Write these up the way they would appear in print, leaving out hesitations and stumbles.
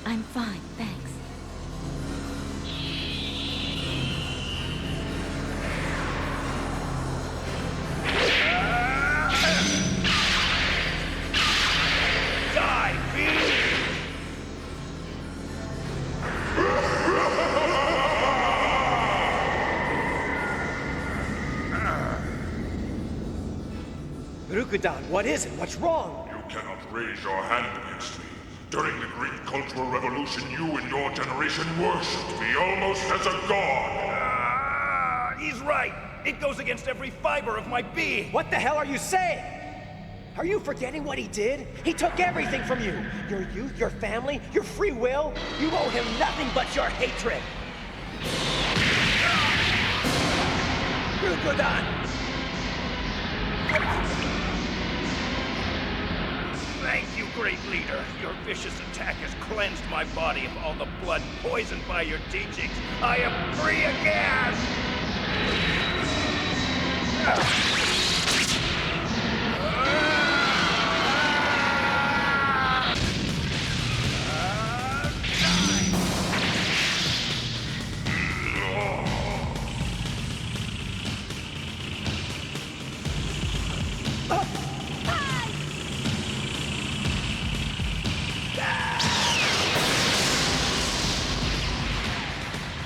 I'm fine, thanks. Die, beast! Rukudan, what is it? What's wrong? You cannot raise your hand against me. During the Greek Cultural Revolution, you and your generation worshipped me almost as a god. He's right. It goes against every fiber of my being. What the hell are you saying? Are you forgetting what he did? He took everything from you. Your youth, your family, your free will. You owe him nothing but your hatred. Rukudan! Thank you, great leader. Your vicious attack has cleansed my body of all the blood poisoned by your teachings. I am free again!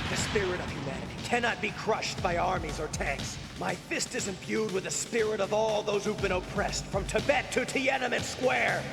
The spirit of humanity cannot be crushed by armies or tanks. My fist is imbued with the spirit of all those who've been oppressed, from Tibet to Tiananmen Square.